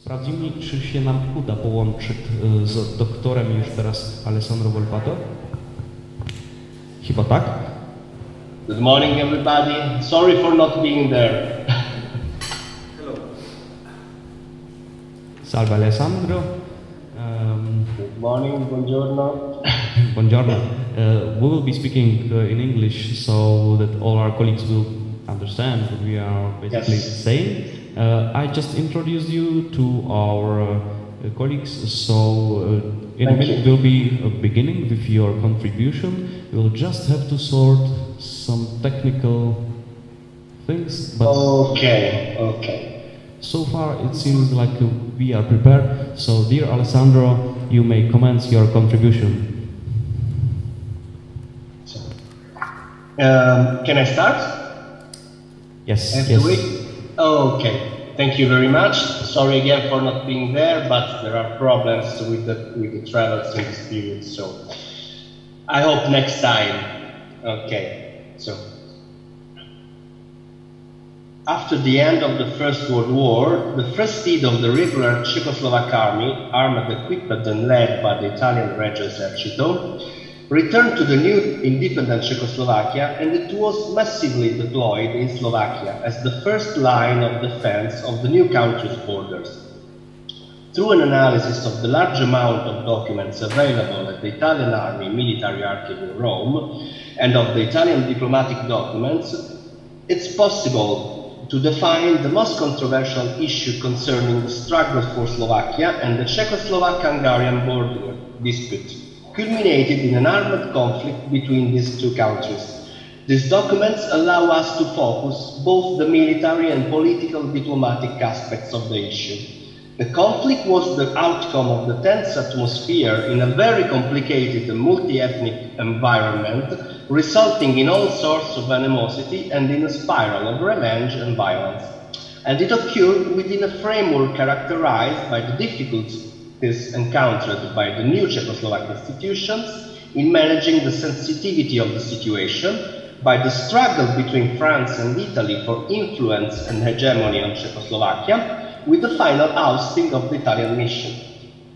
Sprawdzimy, czy się nam uda połączyć z doktorem już teraz Alessandro Volpato. Chyba tak. Good morning, everybody. Sorry for not being there. Hello. Salve Alessandro. Good morning, buongiorno. Buongiorno. We will be speaking in English so that all our colleagues will understand what we are basically saying. I just introduced you to our colleagues, so in a minute will be a beginning with your contribution. We'll just have to sort some technical things. But Okay. So far it seems like we are prepared. So, dear Alessandro, you may commence your contribution. Can I start? Yes. Okay. Thank you very much. Sorry again for not being there, but there are problems with the travels in this period. So I hope next time. Okay. So after the end of the First World War, the first seed of the regular Czechoslovak army, armed, equipped and led by the Italian Regio Esercito, returned to the new independent Czechoslovakia, and it was massively deployed in Slovakia as the first line of defense of the new country's borders. Through an analysis of the large amount of documents available at the Italian Army Military Archive in Rome and of the Italian diplomatic documents, it's possible to define the most controversial issue concerning the struggle for Slovakia and the Czechoslovak-Hungarian border dispute, culminated in an armed conflict between these two countries. These documents allow us to focus both the military and political diplomatic aspects of the issue. The conflict was the outcome of the tense atmosphere in a very complicated and multi-ethnic environment, resulting in all sorts of animosity and in a spiral of revenge and violence. And it occurred within a framework characterized by the difficulties encountered by the new Czechoslovak institutions in managing the sensitivity of the situation, by the struggle between France and Italy for influence and hegemony on Czechoslovakia, with the final ousting of the Italian mission,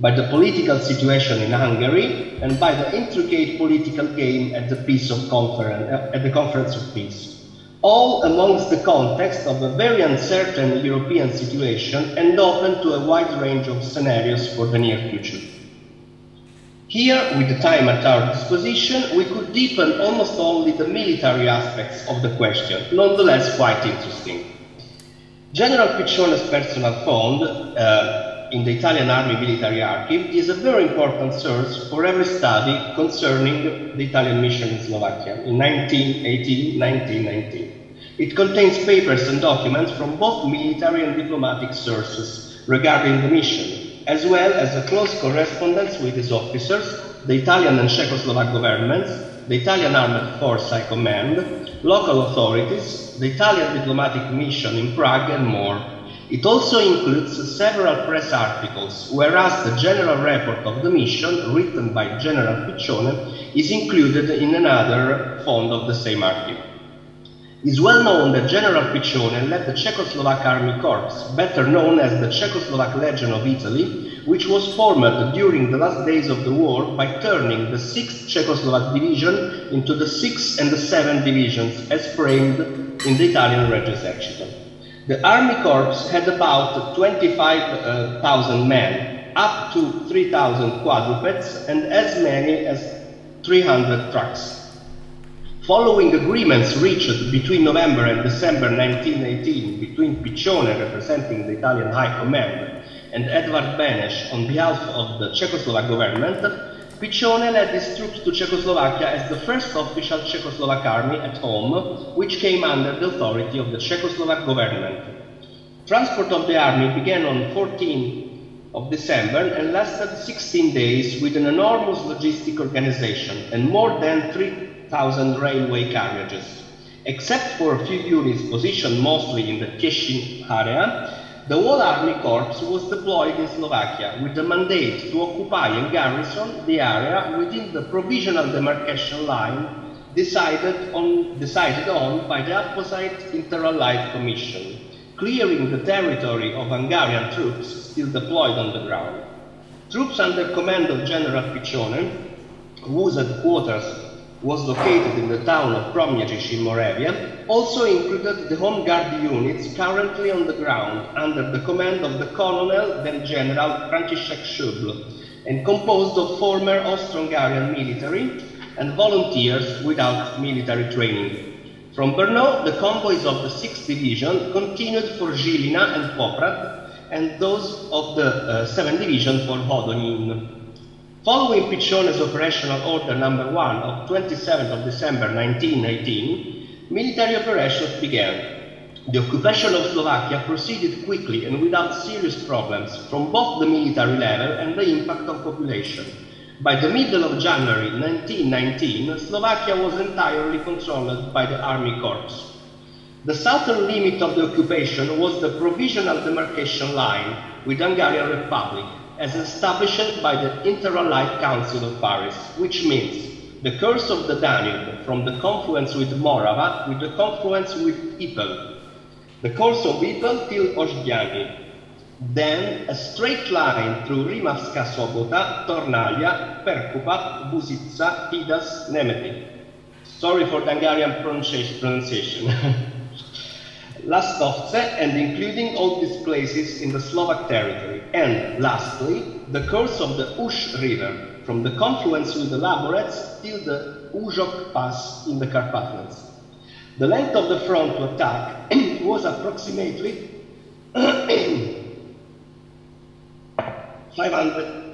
by the political situation in Hungary, and by the intricate political game at the Conference of Peace. All amongst the context of a very uncertain European situation and open to a wide range of scenarios for the near future. Here, with the time at our disposition, we could deepen almost only the military aspects of the question, nonetheless quite interesting. General Piccione's personal fund in the Italian Army Military Archive is a very important source for every study concerning the Italian mission in Slovakia in 1918-1919. It contains papers and documents from both military and diplomatic sources regarding the mission, as well as a close correspondence with its officers, the Italian and Czechoslovak governments, the Italian Armed Force High Command, local authorities, the Italian diplomatic mission in Prague, and more. It also includes several press articles, whereas the general report of the mission, written by General Piccione, is included in another fund of the same archive. It is well known that General Piccione led the Czechoslovak Army Corps, better known as the Czechoslovak Legion of Italy, which was formed during the last days of the war by turning the 6th Czechoslovak Division into the 6th and the 7th divisions as framed in the Italian Regio Esercito. The Army Corps had about 25,000 men, up to 3,000 quadrupeds and as many as 300 trucks. Following agreements reached between November and December 1918 between Piccione, representing the Italian High Command, and Edvard Beneš on behalf of the Czechoslovak government, Piccione led his troops to Czechoslovakia as the first official Czechoslovak army at home, which came under the authority of the Czechoslovak government. Transport of the army began on 14th of December and lasted 16 days with an enormous logistic organization and more than 3,000 railway carriages. Except for a few units positioned mostly in the Tieshin area, the whole Army Corps was deployed in Slovakia with the mandate to occupy and garrison the area within the provisional demarcation line decided on by the Apposite Inter-Allied Commission, clearing the territory of Hungarian troops still deployed on the ground. Troops under command of General Piccione, whose headquarters was located in the town of Promierzich in Moravia, also included the Home Guard units currently on the ground under the command of the Colonel, then General Franciszek Schöbl, and composed of former Austro-Hungarian military and volunteers without military training. From Brno, the convoys of the 6th Division continued for Žilina and Poprad, and those of the 7th Division for Hodonín. Following Piccione's Operational Order No. 1 of 27th of December 1918, military operations began. The occupation of Slovakia proceeded quickly and without serious problems from both the military level and the impact on population. By the middle of January 1919, Slovakia was entirely controlled by the Army Corps. The southern limit of the occupation was the provisional demarcation line with Hungarian Republic, as established by the Interallied Council of Paris, which means the course of the Danube from the confluence with Morava with the confluence with Ipel, the course of Ipel till Oždiany, then a straight line through Rimavska Sobota, Tornalia, Perkupa, Buzica, Tidas, Nemeti. Sorry for the Hungarian pronunciation. Lastovce, and including all these places in the Slovak territory. And lastly, the course of the Ush River, from the confluence with the Laborets till the Uzhok Pass in the Carpathians. The length of the front to attack was approximately 500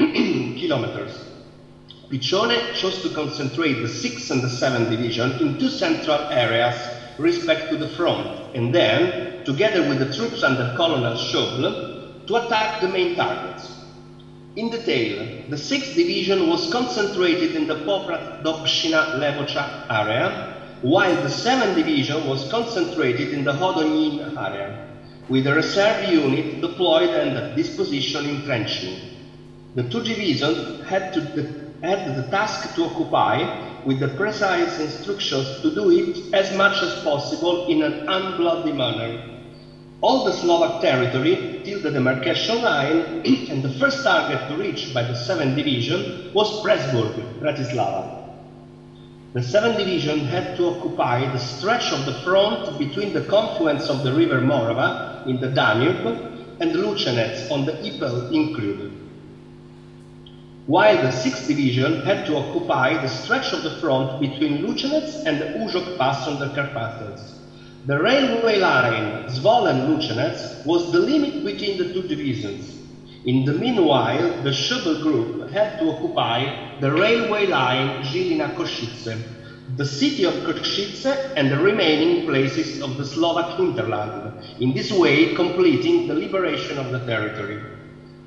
kilometers. Piccione chose to concentrate the 6th and the 7th Division in two central areas respect to the front, and then, together with the troops under Colonel Schöbl, to attack the main targets. In detail, the 6th Division was concentrated in the Poprad-Dobšina-Levoča area, while the 7th Division was concentrated in the Hodonín area, with a reserve unit deployed and at disposition in trenching. The two divisions had the task to occupy, with the precise instructions to do it as much as possible in an unbloody manner. All the Slovak territory till the demarcation line, and the first target to reach by the 7th Division was Pressburg, Bratislava. The 7th Division had to occupy the stretch of the front between the confluence of the river Morava in the Danube and Lucenets on the Ipel included, while the 6th Division had to occupy the stretch of the front between Lucenets and the Uzhok Pass on the Carpathians. The railway line Zvolen-Lucenets was the limit between the two divisions. In the meanwhile, the Schöbl group had to occupy the railway line Žilina-Košice, the city of Košice and the remaining places of the Slovak hinterland, in this way completing the liberation of the territory.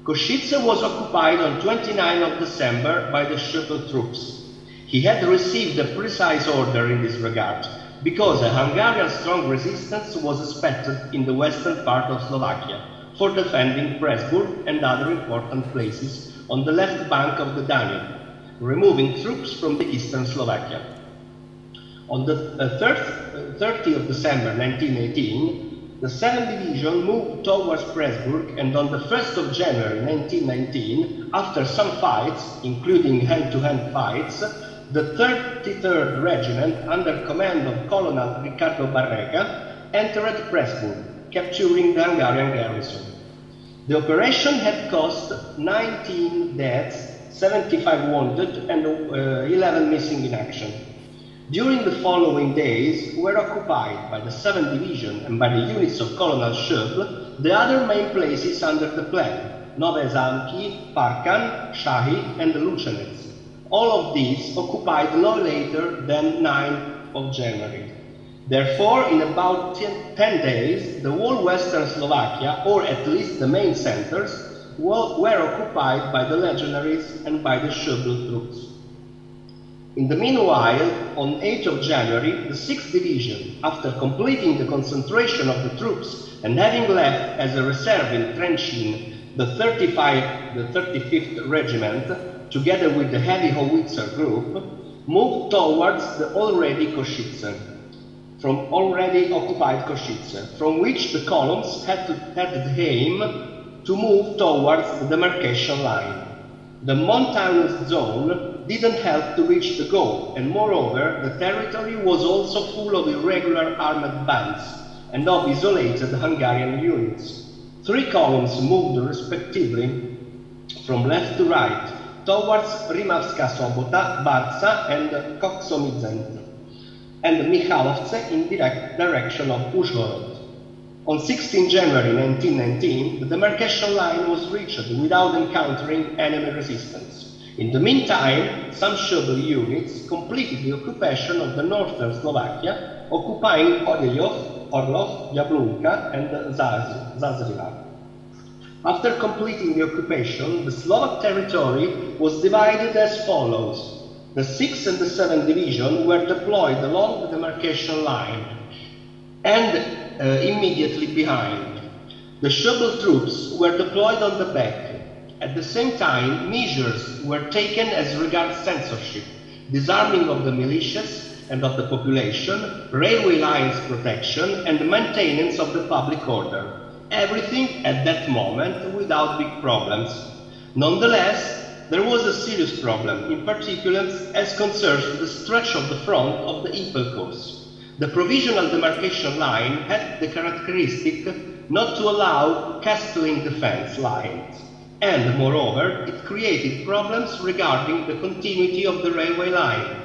Košice was occupied on 29 of December by the Schöbl troops. He had received a precise order in this regard, because a Hungarian strong resistance was expected in the western part of Slovakia for defending Pressburg and other important places on the left bank of the Danube, removing troops from the eastern Slovakia. On the 30th of December 1918, the 7th Division moved towards Pressburg, and on the 1st of January 1919, after some fights, including hand-to-hand fights, the 33rd Regiment, under command of Colonel Ricardo Barrega, entered Pressburg, capturing the Hungarian garrison. The operation had cost 19 deaths, 75 wounded, and 11 missing in action. During the following days were occupied by the 7th Division and by the units of Colonel Schöbl the other main places under the plan, Nove Zamki, Parkan, Shahi, and Lucenets. All of these occupied no later than 9th of January. Therefore, in about 10 days, the whole western Slovakia, or at least the main centers, were occupied by the legionaries and by the Schöbl troops. In the meanwhile, on 8th of January, the 6th Division, after completing the concentration of the troops and having left as a reserve in Trenchin the 35th Regiment, together with the heavy howitzer group, moved towards the already Košice. from already occupied Košice, from which the columns had the aim to move towards the demarcation line. The mountainous zone didn't help to reach the goal, and moreover, the territory was also full of irregular armed bands and of isolated Hungarian units. 3 columns moved respectively from left to right towards Rimavska Sobota, Barca and Koksomizent, and Michalovce in direct direction of Uzhhorod. On 16 January 1919, the demarcation line was reached without encountering enemy resistance. In the meantime, some Schobel units completed the occupation of the northern Slovakia, occupying Orlov, Jablunka and Zazriva. After completing the occupation, the Slovak territory was divided as follows. The 6th and the 7th Division were deployed along the demarcation line and immediately behind. The Schobel troops were deployed on the back. At the same time, measures were taken as regards censorship, disarming of the militias and of the population, railway lines protection, and maintenance of the public order. Everything at that moment without big problems. Nonetheless, there was a serious problem, in particular as concerns the stretch of the front of the Ypres course. The provisional demarcation line had the characteristic not to allow castling defense lines, and moreover, it created problems regarding the continuity of the railway line,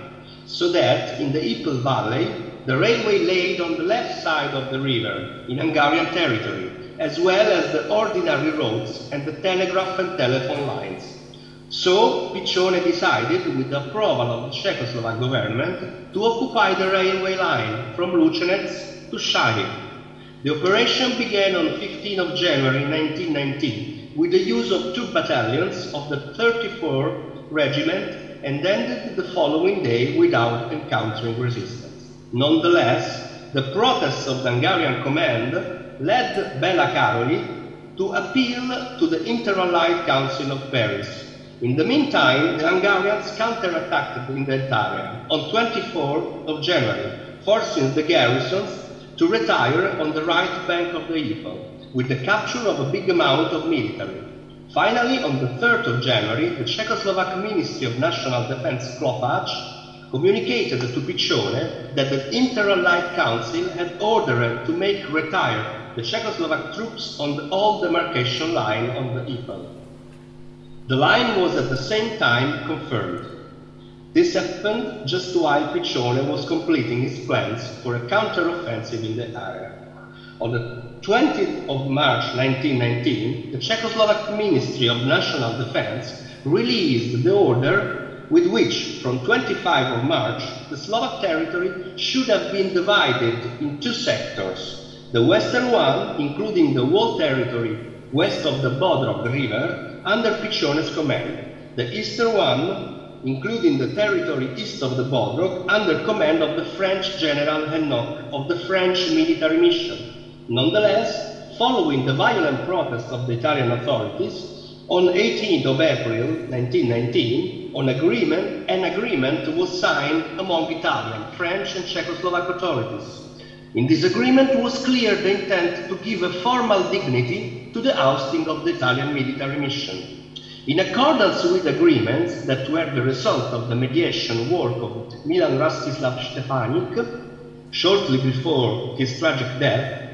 so that in the Ypres valley, the railway laid on the left side of the river, in Hungarian territory, as well as the ordinary roads and the telegraph and telephone lines. So, Piccione decided, with the approval of the Czechoslovak government, to occupy the railway line from Luchenets to Shahy. The operation began on 15 of January 1919 with the use of 2 battalions of the 34th Regiment and ended the following day without encountering resistance. Nonetheless, the protests of the Hungarian command led Bela Karoli to appeal to the Inter-Allied Council of Paris. In the meantime, the Hungarians counterattacked in that area on 24th of January, forcing the garrisons to retire on the right bank of the Ypres, with the capture of a big amount of military. Finally, on the 3rd of January, the Czechoslovak Ministry of National Defense Klofach communicated to Piccione that the Inter-Allied Council had ordered to make retire the Czechoslovak troops on the old demarcation line on the Ypres. The line was at the same time confirmed. This happened just while Piccione was completing his plans for a counter-offensive in the area. On the 20th of March 1919, the Czechoslovak Ministry of National Defense released the order with which, from 25 of March, the Slovak territory should have been divided in 2 sectors. The western one, including the whole territory west of the Bodrog River, under Piccione's command. The eastern one, including the territory east of the Bodrog, under command of the French General Hennock of the French military mission. Nonetheless, following the violent protests of the Italian authorities, on 18th of April 1919, an agreement was signed among Italian, French and Czechoslovak authorities. In this agreement was clear the intent to give a formal dignity to the ousting of the Italian military mission. In accordance with agreements that were the result of the mediation work of Milan Rastislav Stefanik, shortly before his tragic death,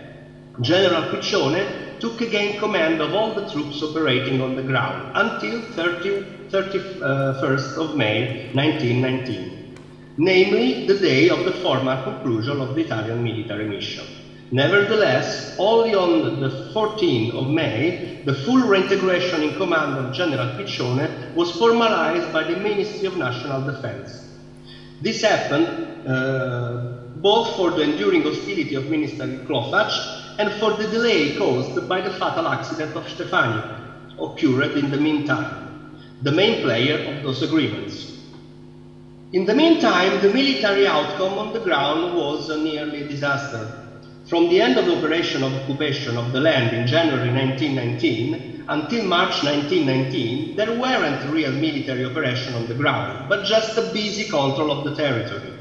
General Piccione took again command of all the troops operating on the ground until 31st of May 1919. Namely the day of the formal conclusion of the Italian military mission. Nevertheless, only on the 14th of May, the full reintegration in command of General Piccione was formalized by the Ministry of National Defense. This happened both for the enduring hostility of Minister Klofach and for the delay caused by the fatal accident of Stefanik, occurred in the meantime, the main player of those agreements. In the meantime, the military outcome on the ground was nearly a disaster. From the end of the operation of occupation of the land in January 1919 until March 1919, there weren't real military operation on the ground, but just a busy control of the territory.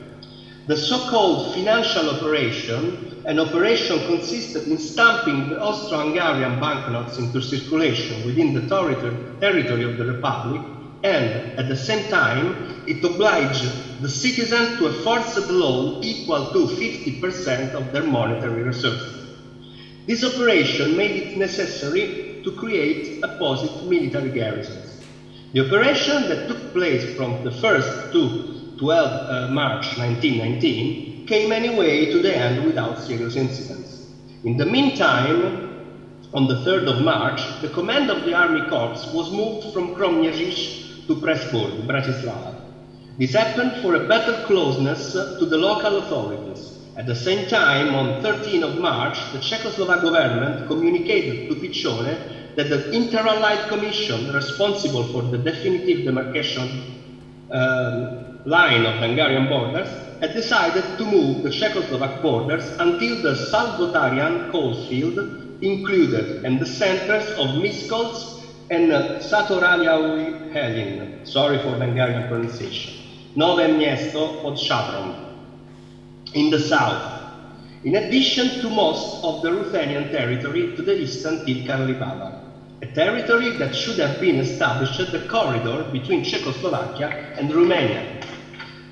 The so-called financial operation, an operation consisted in stamping the Austro-Hungarian banknotes into circulation within the territory of the Republic, and at the same time it obliged the citizen to a forced loan equal to 50% of their monetary reserves. This operation made it necessary to create opposite military garrisons. The operation that took place from the 1st to 12 March 1919 came anyway to the end without serious incidents. In the meantime, on the 3rd of March, the command of the Army Corps was moved from Kromnieřice to Pressburg, Bratislava. This happened for a better closeness to the local authorities. At the same time, on 13th of March, the Czechoslovak government communicated to Piccione that the Inter-Allied Commission responsible for the definitive demarcation line of the Hungarian borders had decided to move the Czechoslovak borders until the Salgotarian coalfield included and the centers of Miskolc and Szatoraliai-Helin, sorry for the Hungarian pronunciation, Nowe Miasto pod Szadrom, in the south, in addition to most of the Ruthenian territory to the east until Karlibaba, a territory that should have been established at the corridor between Czechoslovakia and Romania.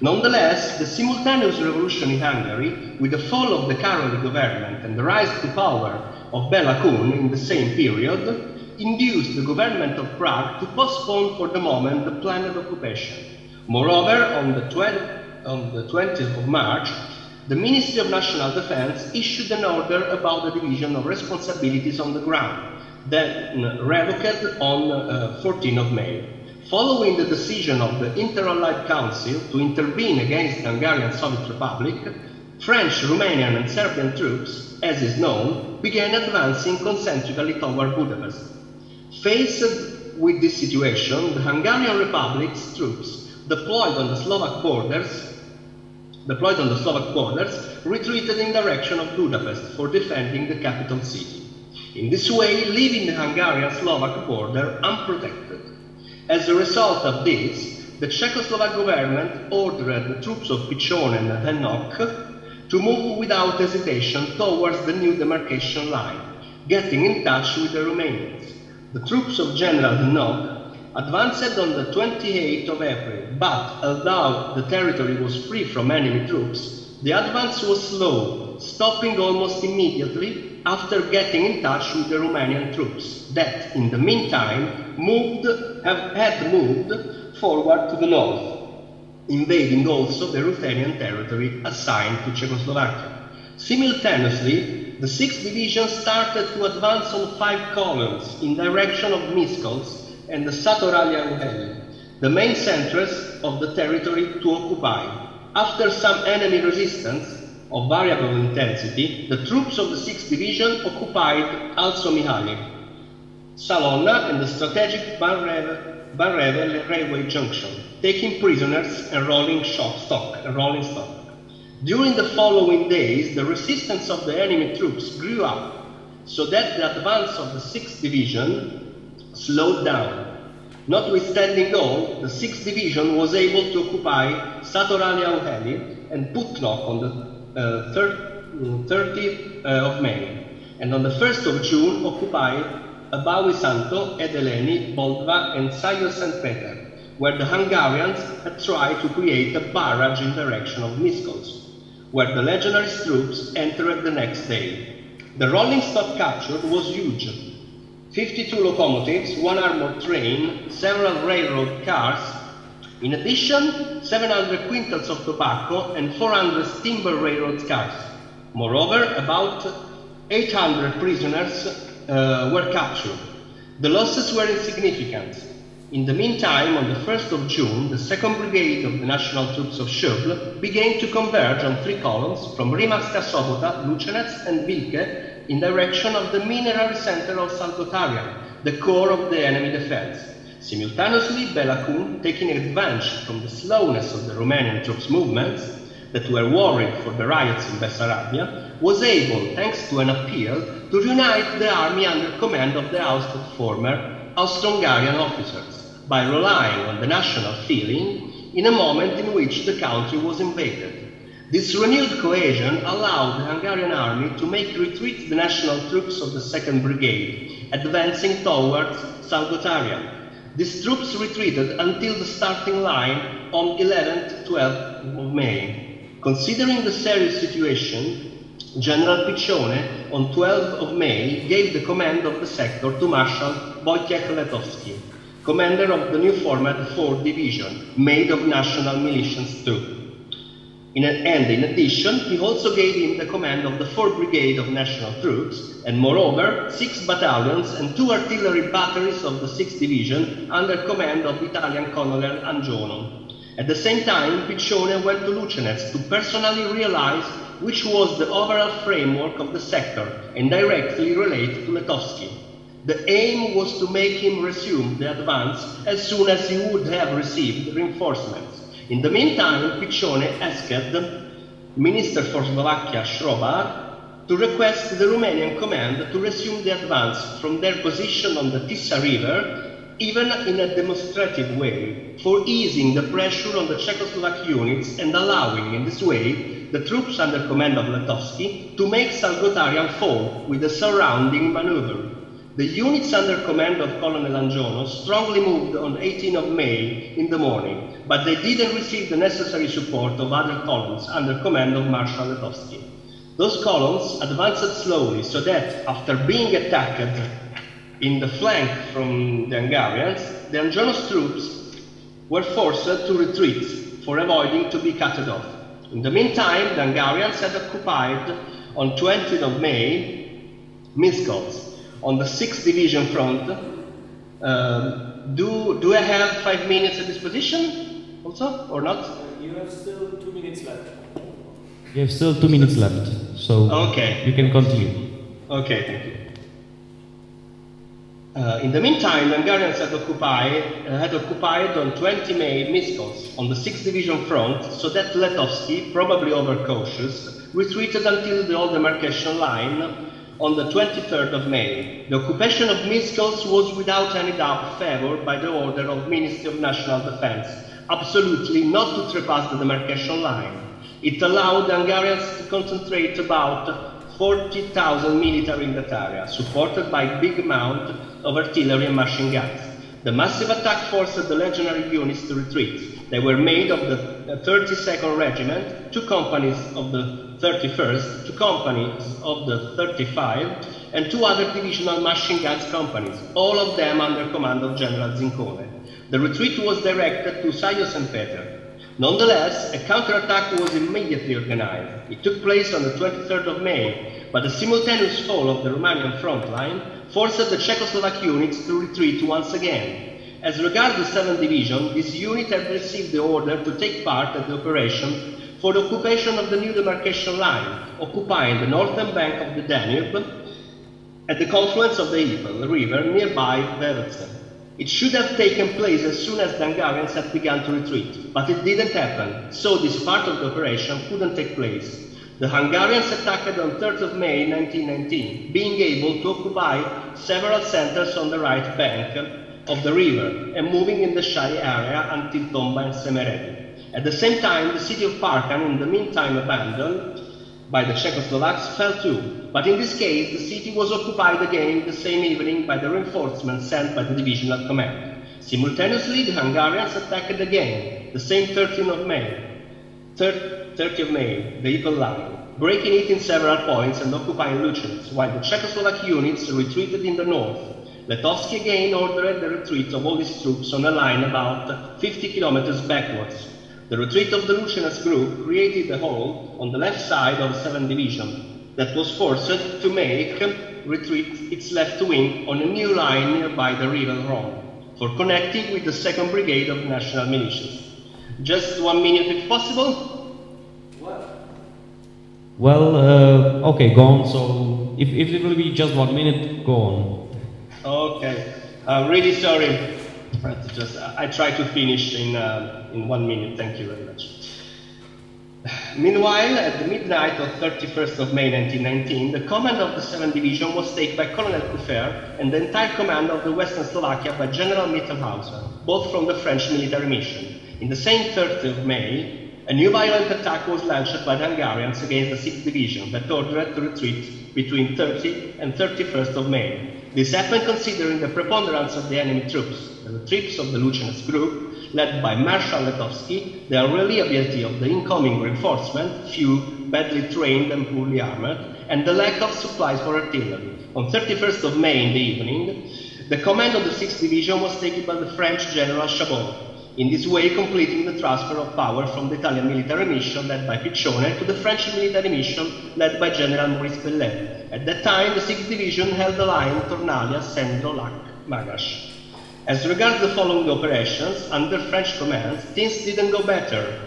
Nonetheless, the simultaneous revolution in Hungary, with the fall of the Károlyi government and the rise to power of Béla Kun in the same period, induced the government of Prague to postpone for the moment the planned occupation. Moreover, on the 20th of March, the Ministry of National Defense issued an order about the division of responsibilities on the ground, then revoked on 14th of May. Following the decision of the Inter-Allied Council to intervene against the Hungarian Soviet Republic, French, Romanian and Serbian troops, as is known, began advancing concentrically toward Budapest. Faced with this situation, the Hungarian Republic's troops deployed on the Slovak borders retreated in direction of Budapest for defending the capital city, in this way leaving the Hungarian-Slovak border unprotected. As a result of this, the Czechoslovak government ordered the troops of Piccione and Hanok to move without hesitation towards the new demarcation line, getting in touch with the Romanians. The troops of General Hanok advanced on the 28th of April, but although the territory was free from enemy troops, the advance was slow, stopping almost immediately after getting in touch with the Romanian troops that, in the meantime, had moved forward to the north, invading also the Ruthenian territory assigned to Czechoslovakia. Simultaneously, the 6th Division started to advance on 5 columns in direction of Miskolc and the Szatoraliai-Helin, the main centers of the territory to occupy. After some enemy resistance of variable intensity, the troops of the 6th Division occupied also Mihaly, Salona and the strategic Banreve railway junction, taking prisoners and rolling stock. During the following days, the resistance of the enemy troops grew up, so that the advance of the 6th Division slowed down. Notwithstanding all, the 6th Division was able to occupy Szatoraliai-Helin and Putnok on the 30th of May, and on the 1st of June occupied Bały Santo, Edeleni, Boldva and Sajo St. Peter, where the Hungarians had tried to create a barrage in direction of Miskolc, where the legionary troops entered the next day. The rolling stock captured was huge: 52 locomotives, 1 armored train, several railroad cars, in addition 700 quintals of tobacco and 400 timber railroad cars. Moreover, about 800 prisoners were captured. The losses were insignificant. In the meantime, on the 1st of June, the 2nd Brigade of the National Troops of Schuble began to converge on 3 columns from Rimavska Sobota, Lucenec and Vilke in direction of the mineral center of Salgotarian, the core of the enemy defense. Simultaneously, Béla Kun, taking advantage from the slowness of the Romanian troops' movements that were worried for the riots in Bessarabia, was able, thanks to an appeal, to reunite the army under command of the ousted former Austro-Hungarian officers, by relying on the national feeling in a moment in which the country was invaded. This renewed cohesion allowed the Hungarian army to make retreat the national troops of the 2nd Brigade, advancing towards Salgótarja. These troops retreated until the starting line on 11th to 12th of May. Considering the serious situation, General Piccione, on 12th of May, gave the command of the sector to Marshal Wojciech Letowski, commander of the new format 4th Division, made of national militias too. In addition, he also gave him the command of the 4th Brigade of National Troops, and moreover, 6 battalions and 2 artillery batteries of the 6th Division under command of Italian Colonel Angiono. At the same time, Piccione went to Luchenets to personally realize which was the overall framework of the sector and directly relate to Letowski. The aim was to make him resume the advance as soon as he would have received reinforcements. In the meantime, Piccione asked Minister for Slovakia Schrobar to request the Romanian command to resume the advance from their position on the Tisa River, even in a demonstrative way, for easing the pressure on the Czechoslovak units and allowing in this way the troops under command of Letowski to make Salgótarja fall with the surrounding maneuver. The units under command of Colonel Angiono strongly moved on 18th of May in the morning, but they didn't receive the necessary support of other columns under command of Marshal Letowski. Those columns advanced slowly so that, after being attacked in the flank from the Hungarians, the Angiono's troops were forced to retreat for avoiding to be cut off. In the meantime, the Hungarians had occupied on 20th of May Miskolc. On the 6th Division front, do I have 5 minutes at disposition also, or not? You have still 2 minutes left. You have still 2 minutes left, so okay. You can continue. Okay, thank you. In the meantime, the Hungarians had occupied on 20 May Miskolc on the 6th Division front, so that Letowski, probably overcautious, retreated until the old demarcation line on the 23rd of May. The occupation of Miskolc was without any doubt favored by the order of Ministry of National Defense, absolutely not to trespass the demarcation line. It allowed the Hungarians to concentrate about 40,000 military in that area, supported by a big amount of artillery and machine guns. The massive attack forced the legionary units to retreat. They were made of the 32nd Regiment, 2 companies of the 31st, 2 companies of the 35, and 2 other divisional machine guns companies, all of them under command of General Zincone. The retreat was directed to Sajo-Szentpéter. Nonetheless, a counterattack was immediately organized. It took place on the 23rd of May, but the simultaneous fall of the Romanian front line forced the Czechoslovak units to retreat once again. As regards the 7th Division, this unit had received the order to take part at the operation for the occupation of the new demarcation line, occupying the northern bank of the Danube at the confluence of the Ivel River nearby Vevetze. It should have taken place as soon as the Hungarians had begun to retreat, but it didn't happen, so this part of the operation couldn't take place. The Hungarians attacked on 3rd of May 1919, being able to occupy several centers on the right bank of the river and moving in the shy area until Tomba and Semeredi. At the same time, the city of Parkan, in the meantime abandoned by the Czechoslovaks, fell too, but in this case the city was occupied again the same evening by the reinforcements sent by the divisional command. Simultaneously, the Hungarians attacked again, the same 30th of May, the Ivel line, breaking it in several points and occupying Luchenets, while the Czechoslovak units retreated in the north. Letowski again ordered the retreat of all his troops on a line about 50 kilometers backwards. The retreat of the Luchenets group created a hole on the left side of the 7th Division that was forced to make retreat its left wing on a new line nearby the river Rhone for connecting with the 2nd Brigade of National Militias. Just 1 minute if possible. Well, okay, go on. So if it will be just 1 minute, go on. Okay, I'm really sorry. I try to finish in 1 minute. Thank you very much. Meanwhile, at the midnight of 31st of May 1919, the command of the 7th Division was taken by Colonel Kuffer and the entire command of the Western Slovakia by General Mittelhauser, both from the French military mission. In the same 30th of May, A new violent attack was launched by the Hungarians against the 6th Division that ordered to retreat between 30 and 31st of May. This happened considering the preponderance of the enemy troops, the troops of the Luchanist group, led by Marshal Letowski, the unreliability of the incoming reinforcement, few, badly trained and poorly armored, and the lack of supplies for artillery. On 31st of May in the evening, the command of the 6th Division was taken by the French General Chabot, in this way completing the transfer of power from the Italian military mission led by Piccione to the French military mission led by General Maurice Pellet. At that time, the 6th Division held the line Tornalia, Sendro, Lac, Magash. As regards the following operations, under French command, things didn't go better,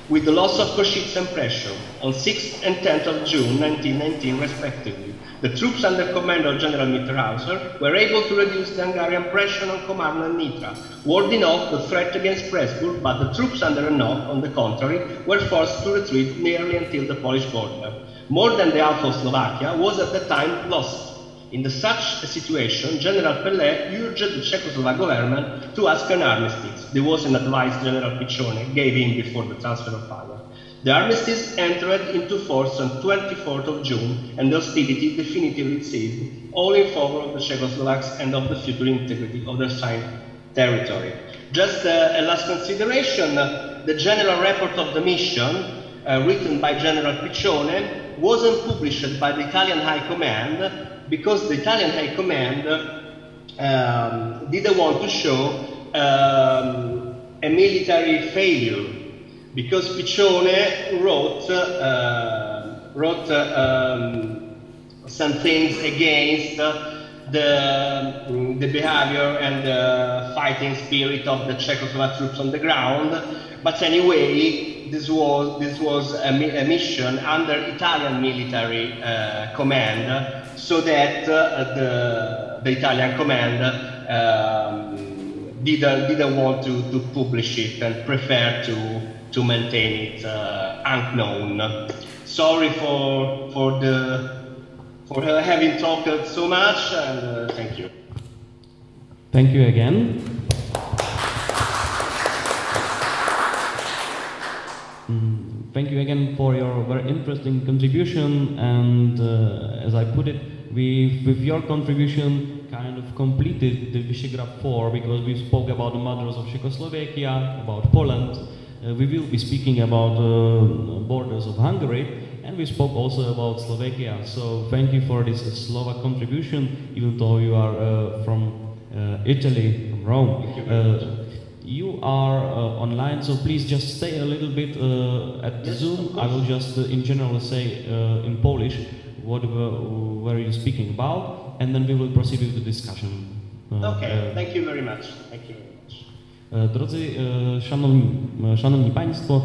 with the loss of Košice and Prešov on 6th and 10th of June 1919 respectively. The troops under command of General Mitterhauser were able to reduce the Hungarian pressure on Komarno and Nitra, warding off the threat against Pressburg, but the troops under Renault, on the contrary, were forced to retreat nearly until the Polish border. More than the half of Slovakia was at the time lost. In such a situation, General Pellet urged the Czechoslovak government to ask an armistice. There was an advice General Piccione gave him before the transfer of power. The armistice entered into force on 24th of June, and the hostility definitively ceased, all in favor of the Czechoslovaks and of the future integrity of their assigned territory. Just a last consideration, the general report of the mission, written by General Piccione, wasn't published by the Italian High Command because the Italian High Command didn't want to show a military failure, because Piccione wrote some things against the behavior and the fighting spirit of the Czechoslovak troops on the ground. But anyway, this was a mission under Italian military command, so that the Italian command didn't want to publish it and prefer to maintain it unknown. Sorry for having talked so much, and thank you. Thank you again. Thank you again for your very interesting contribution, and as I put it, with your contribution kind of completed the Visegrad 4, because we spoke about the mothers of Czechoslovakia, about Poland. We will be speaking about borders of Hungary, and we spoke also about Slovakia. So thank you for this Slovak contribution, even though you are from Italy, from Rome. You are online, so please just stay a little bit at the Zoom. I will just in general say in Polish what were you speaking about, and then we will proceed with the discussion. Okay, thank you very much. Thank you very much. Drodzy, szanowni Państwo,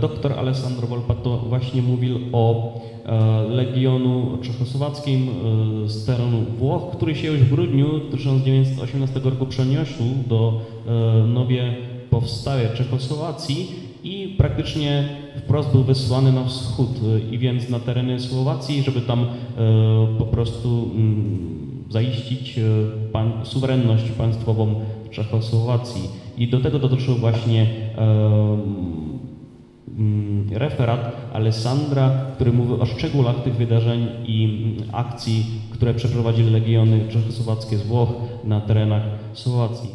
dr Alessandro Volpato właśnie mówił o Legionu Czechosłowackim z terenu Włoch, który się już w grudniu 1918 roku przeniósł do nowie powstałej Czechosłowacji i praktycznie wprost był wysłany na wschód, i więc na tereny Słowacji, żeby tam po prostu zaistnić suwerenność państwową Czechosłowacji. I do tego dotyczył właśnie referat Alessandra, który mówi o szczegółach tych wydarzeń i akcji, które przeprowadzili legiony czechosłowackie z Włoch na terenach Słowacji.